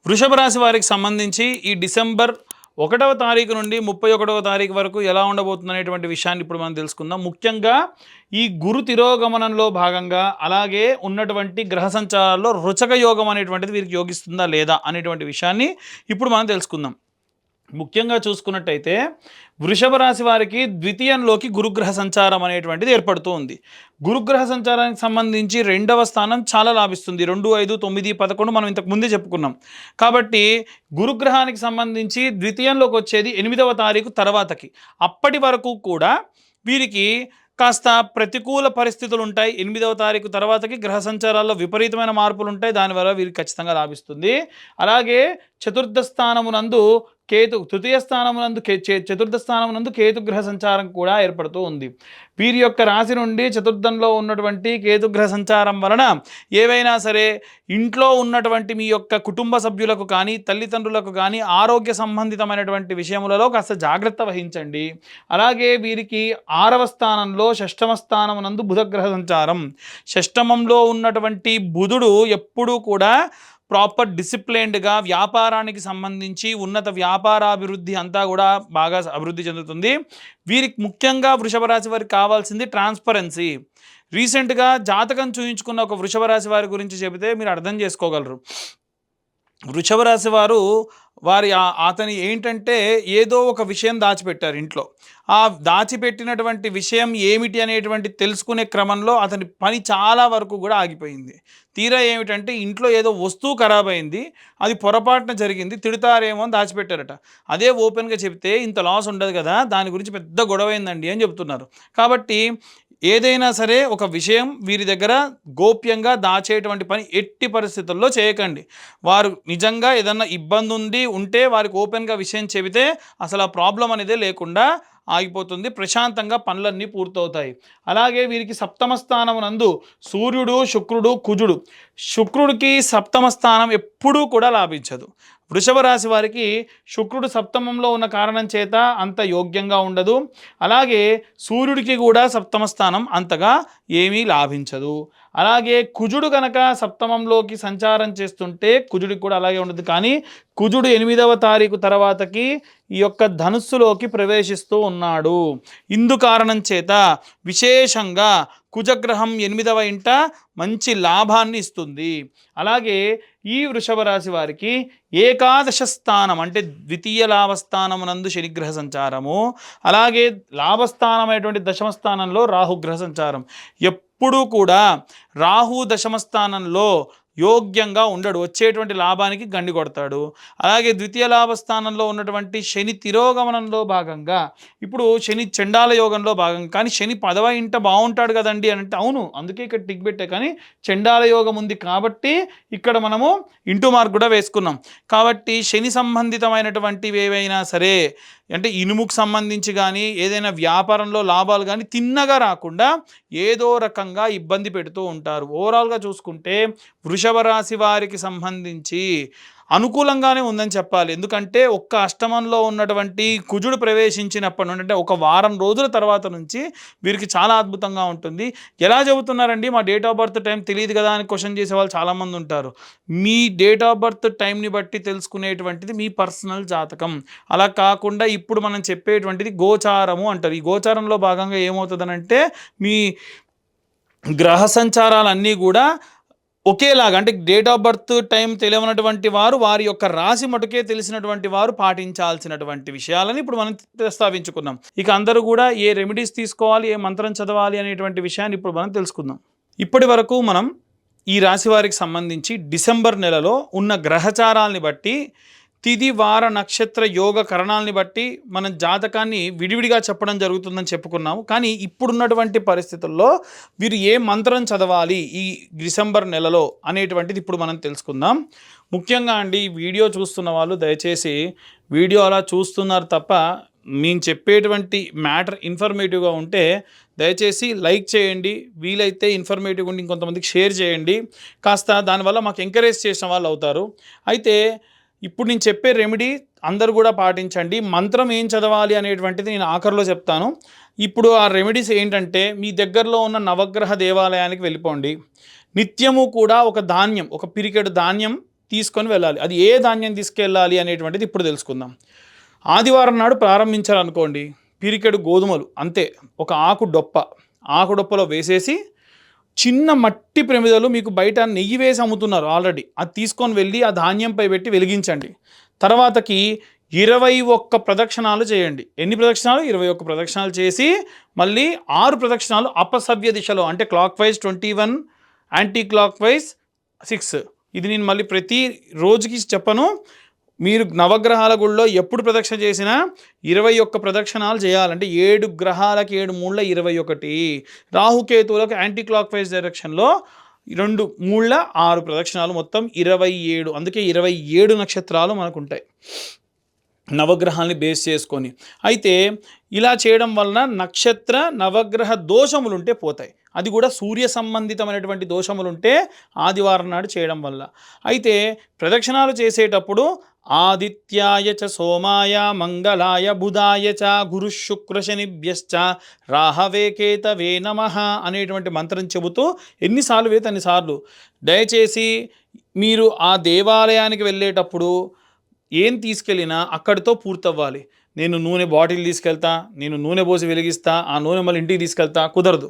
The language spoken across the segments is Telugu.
వృషభ రాశి వారికి సంబంధించి ఈ డిసెంబర్ 1వ తారీఖు నుండి 31వ తారీఖు వరకు ఎలా ఉండబోతుంది అనేటువంటి విషయాన్ని ఇప్పుడు మనం తెలుసుకుందాం. ముఖ్యంగా ఈ గురు తిరోగమనంలో భాగంగా అలాగే ఉన్నటువంటి గ్రహ సంచారాల్లో రుచక యోగం అనేటువంటిది వీరికి యోగిస్తుందా లేదా అనేటువంటి విషయాన్ని ఇప్పుడు మనం తెలుసుకుందాం. ముఖ్యంగా చూసుకున్నట్టయితే వృషభ రాశి వారికి ద్వితీయంలోకి గురుగ్రహ సంచారం అనేటువంటిది ఏర్పడుతూ ఉంది. గురుగ్రహ సంచారానికి సంబంధించి 2వ స్థానం చాలా లాభిస్తుంది. 2, 5, 9, 11 మనం ఇంతకు ముందే చెప్పుకున్నాం. కాబట్టి గురుగ్రహానికి సంబంధించి ద్వితీయంలోకి వచ్చేది 8వ తారీఖు తర్వాతకి. అప్పటి వరకు కూడా వీరికి కాస్త ప్రతికూల పరిస్థితులు ఉంటాయి. 8వ తారీఖు తర్వాతకి గ్రహ సంచారాల్లో విపరీతమైన మార్పులు ఉంటాయి. దానివల్ల వీరికి ఖచ్చితంగా లాభిస్తుంది. అలాగే చతుర్థ స్థానమునందు తృతీయ స్థానమునందు చతుర్థ స్థానమునందు కేతుగ్రహ సంచారం కూడా ఏర్పడుతూ ఉంది. వీరి యొక్క రాశి నుండి చతుర్థంలో ఉన్నటువంటి కేతుగ్రహ సంచారం వలన ఏవైనా సరే ఇంట్లో ఉన్నటువంటి మీ యొక్క కుటుంబ సభ్యులకు కానీ తల్లిదండ్రులకు కానీ ఆరోగ్య సంబంధితమైనటువంటి విషయములలో కాస్త జాగ్రత్త వహించండి. అలాగే వీరికి 6వ స్థానంలో షష్టమ స్థానమునందు బుధగ్రహ సంచారం. షష్టమంలో ఉన్నటువంటి బుధుడు ఎప్పుడూ కూడా ప్రాపర్ డిసిప్లైన్డ్గా వ్యాపారానికి సంబంధించి ఉన్నత వ్యాపారాభివృద్ధి అంతా కూడా బాగా అభివృద్ధి చెందుతుంది. వీరికి ముఖ్యంగా వృషభ రాశి వారికి కావాల్సింది ట్రాన్స్పరెన్సీ. రీసెంట్గా జాతకం చూయించుకున్న ఒక వృషభ రాశి వారి గురించి చెబితే మీరు అర్థం చేసుకోగలరు. వృషభ రాశి వారు అతని ఏంటంటే ఏదో ఒక విషయం దాచిపెట్టారు ఇంట్లో. ఆ దాచిపెట్టినటువంటి విషయం ఏమిటి అనేటువంటి తెలుసుకునే క్రమంలో అతని పని చాలా వరకు కూడా ఆగిపోయింది. తీరా ఏమిటంటే ఇంట్లో ఏదో వస్తువు ఖరాబ్ అయింది, అది పొరపాటున జరిగింది, తిడతారేమో అని దాచిపెట్టారట. అదే ఓపెన్గా చెప్తే ఇంత లాస్ ఉండదు కదా, దాని గురించి పెద్ద గొడవ అయిందండి అని చెప్తున్నారు. కాబట్టి ఏదైనా సరే ఒక విషయం వీరి దగ్గర గోప్యంగా దాచేటువంటి పని ఎట్టి పరిస్థితుల్లో చేయకండి. వారు నిజంగా ఏదన్నా ఇబ్బంది ఉంటే వారికి ఓపెన్గా విషయం చెబితే అసలు ఆ ప్రాబ్లం అనేదే లేకుండా ఆగిపోతుంది. ప్రశాంతంగా పనులన్నీ పూర్తవుతాయి. అలాగే వీరికి సప్తమ స్థానమునందు సూర్యుడు, శుక్రుడు, కుజుడు. శుక్రుడికి సప్తమ స్థానం ఎప్పుడూ కూడా లాభించదు. వృషభ రాశి వారికి శుక్రుడు సప్తమంలో ఉన్న కారణం చేత అంత యోగ్యంగా ఉండదు. అలాగే సూర్యుడికి కూడా సప్తమ స్థానం అంతగా ఏమీ లాభించదు. అలాగే కుజుడు కనుక సప్తమంలోకి సంచారం చేస్తుంటే కుజుడికి కూడా అలాగే ఉండదు. కానీ కుజుడు 8వ తారీఖు తర్వాతకి ఈ యొక్క ధనుస్సులోకి ప్రవేశిస్తూ ఉన్నాడు. ఇందు కారణం చేత విశేషంగా కుజగ్రహం 8వ ఇంట మంచి లాభాన్ని ఇస్తుంది. అలాగే ఈ వృషభ రాశి వారికి ఏకాదశ స్థానం అంటే ద్వితీయ లాభస్థానమునందు శనిగ్రహ సంచారము, అలాగే లాభస్థానమైనటువంటి దశమ స్థానంలో రాహుగ్రహ సంచారం. ఎప్పుడూ కూడా రాహు దశమ స్థానంలో యోగ్యంగా ఉండడు, వచ్చేటువంటి లాభానికి గండి కొడతాడు. అలాగే ద్వితీయ లాభస్థానంలో ఉన్నటువంటి శని తిరోగమనంలో భాగంగా ఇప్పుడు శని చండాల యోగంలో భాగంగా, కానీ శని 10వ ఇంట బాగుంటాడు కదండి అని అంటే అవును, అందుకే ఇక్కడ టిక్ పెట్టే, కానీ చండాల యోగం ఉంది కాబట్టి ఇక్కడ మనము ఇంటూ మార్క్ కూడా వేసుకున్నాం. కాబట్టి శని సంబంధితమైనటువంటివి ఏవైనా సరే అంటే ఇనుముకు సంబంధించి కానీ ఏదైనా వ్యాపారంలో లాభాలు కానీ తిన్నగా రాకుండా ఏదో రకంగా ఇబ్బంది పెడుతూ ఉంటారు. ఓవరాల్గా చూసుకుంటే వృషభ రాశి వారికి సంబంధించి అనుకూలంగానే ఉందని చెప్పాలి. ఎందుకంటే ఒక్క అష్టమంలో ఉన్నటువంటి కుజుడు ప్రవేశించినప్పటి నుండి అంటే ఒక వారం రోజుల తర్వాత నుంచి వీరికి చాలా అద్భుతంగా ఉంటుంది. ఎలా చెబుతున్నారండి మా డేట్ ఆఫ్ బర్త్ టైం తెలియదు కదా అని క్వశ్చన్ చేసే వాళ్ళు చాలామంది ఉంటారు. మీ డేట్ ఆఫ్ బర్త్ టైంని బట్టి తెలుసుకునేటువంటిది మీ పర్సనల్ జాతకం. అలా కాకుండా ఇప్పుడు మనం చెప్పేటువంటిది గోచారము అంటారు. ఈ గోచారంలో భాగంగా ఏమవుతుందనంటే మీ గ్రహ సంచారాలన్నీ కూడా ఒకేలాగా అంటే డేట్ ఆఫ్ బర్త్ టైం తెలియనటువంటి వారు వారి యొక్క రాశి మటుకే తెలిసినటువంటి వారు పాటించాల్సినటువంటి విషయాలని ఇప్పుడు మనం ప్రస్తావించుకున్నాం. ఇక అందరూ కూడా ఏ రెమెడీస్ తీసుకోవాలి, ఏ మంత్రం చదవాలి అనేటువంటి విషయాన్ని ఇప్పుడు మనం తెలుసుకుందాం. ఇప్పటి వరకు మనం ఈ రాశి వారికి సంబంధించి డిసెంబర్ నెలలో ఉన్న గ్రహచారాలని బట్టి తిథి వార నక్షత్ర యోగ కరణాలని బట్టి మనం జాతకాన్ని విడివిడిగా చెప్పడం జరుగుతుందని చెప్పుకున్నాము. కానీ ఇప్పుడున్నటువంటి పరిస్థితుల్లో వీరు ఏ మంత్రం చదవాలి ఈ డిసెంబర్ నెలలో అనేటువంటిది ఇప్పుడు మనం తెలుసుకుందాం. ముఖ్యంగా అండి ఈ వీడియో చూస్తున్న వాళ్ళు దయచేసి వీడియో అలా చూస్తున్నారు తప్ప మేము చెప్పేటువంటి మ్యాటర్ ఇన్ఫర్మేటివ్గా ఉంటే దయచేసి లైక్ చేయండి, వీలైతే ఇన్ఫర్మేటివ్గా ఉండి ఇంకొంతమందికి షేర్ చేయండి. కాస్త దానివల్ల మాకు ఎంకరేజ్ చేసిన వాళ్ళు అవుతారు. అయితే ఇప్పుడు నేను చెప్పే రెమెడీ అందరూ కూడా పాటించండి. మంత్రం ఏం చదవాలి అనేటువంటిది నేను ఆఖరిలో చెప్తాను. ఇప్పుడు ఆ రెమెడీస్ ఏంటంటే మీ దగ్గరలో ఉన్న నవగ్రహ దేవాలయానికి వెళ్ళిపోండి. నిత్యము కూడా ఒక పిరికెడు ధాన్యం తీసుకొని వెళ్ళాలి. అది ఏ ధాన్యం తీసుకెళ్ళాలి అనేటువంటిది ఇప్పుడు తెలుసుకుందాం. ఆదివారం నాడు ప్రారంభించాలనుకోండి, పిరికెడు గోధుమలు అంతే, ఒక ఆకు డొప్పలో వేసేసి, చిన్న మట్టి ప్రమిదలు మీకు బయట నెయ్యి వేసి అమ్ముతున్నారు ఆల్రెడీ, అది తీసుకొని వెళ్ళి ఆ ధాన్యంపై పెట్టి వెలిగించండి. తర్వాతకి 21 ప్రదక్షిణాలు చేయండి. ఎన్ని ప్రదక్షిణాలు? 21 ప్రదక్షిణాలు చేసి మళ్ళీ 6 ప్రదక్షిణాలు అపసవ్య దిశలో, అంటే clock wise 21, anti clock wise 6. ఇది నేను మళ్ళీ ప్రతి రోజుకి చెప్పను. మీరు నవగ్రహాల గుళ్ళో ఎప్పుడు ప్రదక్షిణ చేసినా 21 ప్రదక్షిణాలు చేయాలంటే 7 గ్రహాలకి 7 మూళ్ళ 21, రాహుకేతువులకు యాంటీ క్లాక్ వైజ్ డైరెక్షన్లో 2 మూళ్ళ 6 ప్రదక్షిణాలు, మొత్తం 27. అందుకే 27 నక్షత్రాలు మనకు ఉంటాయి నవగ్రహాల్ని బేస్ చేసుకొని. అయితే ఇలా చేయడం వలన నక్షత్ర నవగ్రహ దోషములుంటే పోతాయి. అది కూడా సూర్య సంబంధితమైనటువంటి దోషములుంటే ఆదివారం నాడు చేయడం వల్ల. అయితే ప్రదక్షిణాలు చేసేటప్పుడు ఆదిత్యాయ చ సోమాయ మంగళాయ బుధాయ చ గురు శుక్ర శనిభ్యశ్చ రాహవే కేతవే నమః అనేటువంటి మంత్రం చెబుతూ ఎన్నిసార్లు వేస్తే అన్నిసార్లు. దయచేసి మీరు ఆ దేవాలయానికి వెళ్ళేటప్పుడు ఏం తీసుకెళ్ళినా అక్కడితో పూర్తవ్వాలి. నేను నూనె బాటిల్ తీసుకెళ్తా, నేను నూనె పోసి వెలిగిస్తా, ఆ నూనె మళ్ళీ ఇంటికి తీసుకెళ్తా, కుదరదు.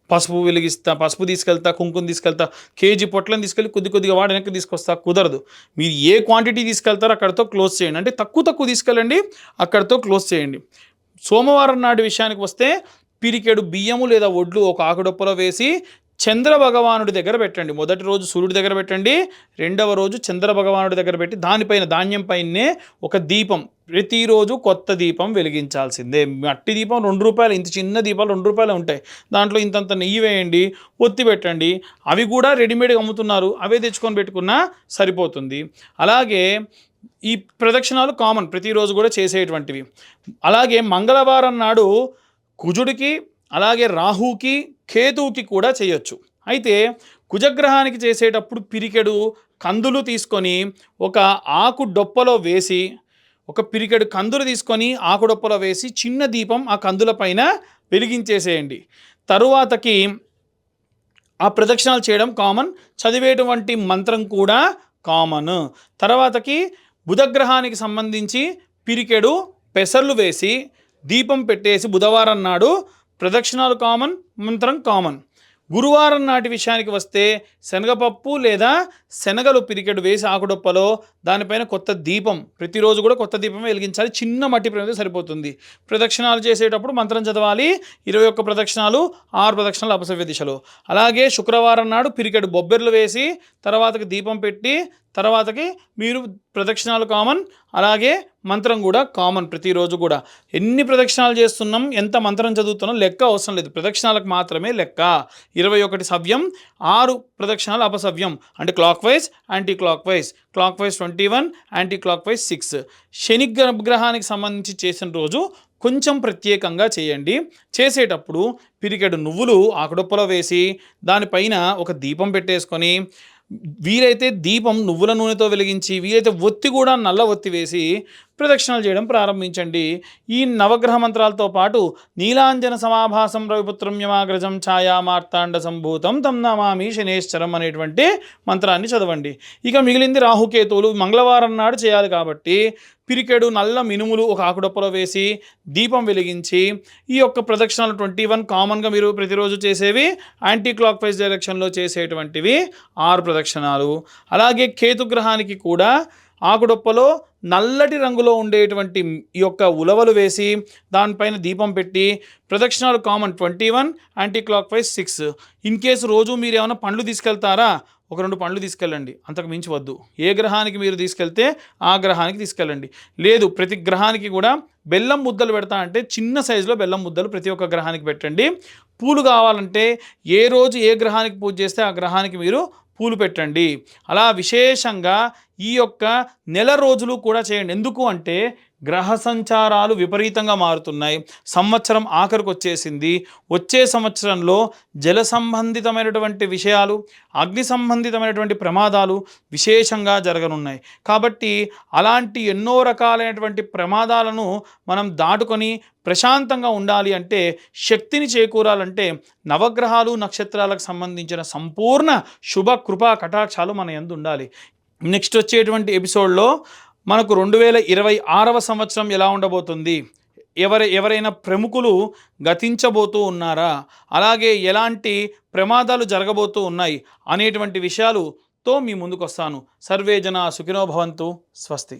పసుపు తీసుకెళ్తా, కుంకుమ తీసుకెళ్తా, కేజీ పొట్లను తీసుకెళ్ళి కొద్దిగా వాడి వెనక్కి తీసుకొస్తా, కుదరదు. మీరు ఏ క్వాంటిటీ తీసుకెళ్తారో అక్కడితో క్లోజ్ చేయండి. అంటే తక్కువ తీసుకెళ్ళండి, అక్కడితో క్లోజ్ చేయండి. సోమవారం నాటి విషయానికి వస్తే పిరికెడు బియ్యము లేదా ఒడ్లు ఒక ఆకుడొప్పలో వేసి చంద్ర భగవానుడి దగ్గర పెట్టండి. మొదటి రోజు సూర్యుడి దగ్గర పెట్టండి, రెండవ రోజు చంద్ర భగవానుడి దగ్గర పెట్టి దానిపైన ధాన్యం పైనే ఒక దీపం, ప్రతిరోజు కొత్త దీపం వెలిగించాల్సిందే. మట్టి దీపం ₹2, ఇంత చిన్న దీపాలు ₹2 ఉంటాయి, దాంట్లో ఇంతంత నెయ్యి వేయండి, ఒత్తి పెట్టండి. అవి కూడా రెడీమేడ్గా అమ్ముతున్నారు, అవే తెచ్చుకొని పెట్టుకున్నా సరిపోతుంది. అలాగే ఈ ప్రదక్షిణాలు కామన్, ప్రతిరోజు కూడా చేసేటువంటివి. అలాగే మంగళవారం నాడు కుజుడికి, అలాగే రాహుకి, కేతువుకి కూడా చేయొచ్చు. అయితే కుజగ్రహానికి చేసేటప్పుడు పిరికెడు కందులు తీసుకొని ఒక ఆకు డొప్పలో వేసి, ఒక పిరికెడు కందులు తీసుకొని ఆకు డొప్పలో వేసి చిన్న దీపం ఆ కందుల పైన వెలిగించేసేయండి. తరువాతకి ఆ ప్రదక్షిణాలు చేయడం కామన్, చదివేటువంటి మంత్రం కూడా కామన్. తర్వాతకి బుధగ్రహానికి సంబంధించి పిరికెడు పెసర్లు వేసి దీపం పెట్టేసి బుధవారం నాడు ప్రదక్షిణాలు కామన్, మంత్రం కామన్. గురువారం నాటి విషయానికి వస్తే శనగపప్పు లేదా శనగలు పిరికెడు వేసి ఆకుడొప్పలో దానిపైన కొత్త దీపం, ప్రతిరోజు కూడా కొత్త దీపం వెలిగించాలి. చిన్న మట్టి ప్రమిద సరిపోతుంది. ప్రదక్షిణాలు చేసేటప్పుడు మంత్రం చదవాలి. 21 ప్రదక్షిణాలు, 6 ప్రదక్షిణాలు అపసవ్య దిశలో. అలాగే శుక్రవారం నాడు పిరికెడు బొబ్బెర్లు వేసి తర్వాతకి దీపం పెట్టి తర్వాతకి మీరు ప్రదక్షిణాలు కామన్, అలాగే మంత్రం కూడా కామన్. ప్రతిరోజు కూడా ఎన్ని ప్రదక్షిణాలు చేస్తున్నాం, ఎంత మంత్రం చదువుతున్నాం లెక్క అవసరం లేదు, ప్రదక్షిణాలకు మాత్రమే లెక్క. 21 సవ్యం, 6 ప్రదక్షిణాలు అపసవ్యం, అంటే clock wise, anti clock wise. Clock wise 21, anti clock wise 6. శని గ్రహానికి సంబంధించి చేసిన రోజు కొంచెం ప్రత్యేకంగా చేయండి. చేసేటప్పుడు పిరికెడు నువ్వులు ఆకుడొప్పలో వేసి దానిపైన ఒక దీపం పెట్టేసుకొని, వీలైతే దీపం నువ్వుల నూనెతో వెలిగించి, వీలైతే ఒత్తి కూడా నల్ల ఒత్తి వేసి ప్రదక్షిణాలు చేయడం ప్రారంభించండి. ఈ నవగ్రహ మంత్రాలతో పాటు నీలాంజన సమాభాసం రవిపుత్రం యమాగ్రజం ఛాయా మార్తాండ సంభూతం తం నమామి శనేశ్వరం అనేటువంటి మంత్రాన్ని చదవండి. ఇక మిగిలింది రాహుకేతువులు మంగళవారం నాడు చేయాలి కాబట్టి పిరికెడు నల్ల మినుములు ఒక ఆకుడొప్పలో వేసి దీపం వెలిగించి ఈ యొక్క ప్రదక్షిణాలు 21 కామన్గా మీరు ప్రతిరోజు చేసేవి, యాంటీ క్లాక్ వైజ్ డైరెక్షన్లో చేసేటువంటివి 6 ప్రదక్షిణాలు. అలాగే కేతుగ్రహానికి కూడా ఆకుడొప్పలో నల్లటి రంగులో ఉండేటువంటి ఈ యొక్క ఉలవలు వేసి దానిపైన దీపం పెట్టి ప్రదక్షిణాలు common 21, anti clock wise 6. In case రోజు మీరు ఏమైనా పండ్లు తీసుకెళ్తారా, ఒక 2 పండ్లు తీసుకెళ్ళండి, అంతకు మించి వద్దు. ఏ గ్రహానికి మీరు తీసుకెళ్తే ఆ గ్రహానికి తీసుకెళ్ళండి. లేదు ప్రతి గ్రహానికి కూడా బెల్లం ముద్దలు పెడతా అంటే చిన్న సైజులో బెల్లం ముద్దలు ప్రతి ఒక్క గ్రహానికి పెట్టండి. పూలు కావాలంటే ఏ రోజు ఏ గ్రహానికి పూజ చేస్తే ఆ గ్రహానికి మీరు పూలు పెట్టండి. అలా విశేషంగా ఈ యొక్క నెల రోజులు కూడా చేయండి. ఎందుకు అంటే గ్రహ సంచారాలు విపరీతంగా మారుతున్నాయి, సంవత్సరం ఆఖరికి వచ్చేసింది. వచ్చే సంవత్సరంలో జల సంబంధితమైనటువంటి విషయాలు, అగ్ని సంబంధితమైనటువంటి ప్రమాదాలు విశేషంగా జరగనున్నాయి. కాబట్టి అలాంటి ఎన్నో రకాలైనటువంటి ప్రమాదాలను మనం దాటుకొని ప్రశాంతంగా ఉండాలి అంటే, శక్తిని చేకూరాలంటే నవగ్రహాలు నక్షత్రాలకు సంబంధించిన సంపూర్ణ శుభ కృపా కటాక్షాలు మన యందు ఉండాలి. నెక్స్ట్ వచ్చేటువంటి ఎపిసోడ్లో మనకు 2026వ సంవత్సరం ఎలా ఉండబోతుంది, ఎవరైనా ప్రముఖులు గతించబోతూ ఉన్నారా, అలాగే ఎలాంటి ప్రమాదాలు జరగబోతూ ఉన్నాయి అనేటువంటి విషయాలతో మీ ముందుకు వస్తాను. సర్వే జన సుఖినో భవంతు. స్వస్తి.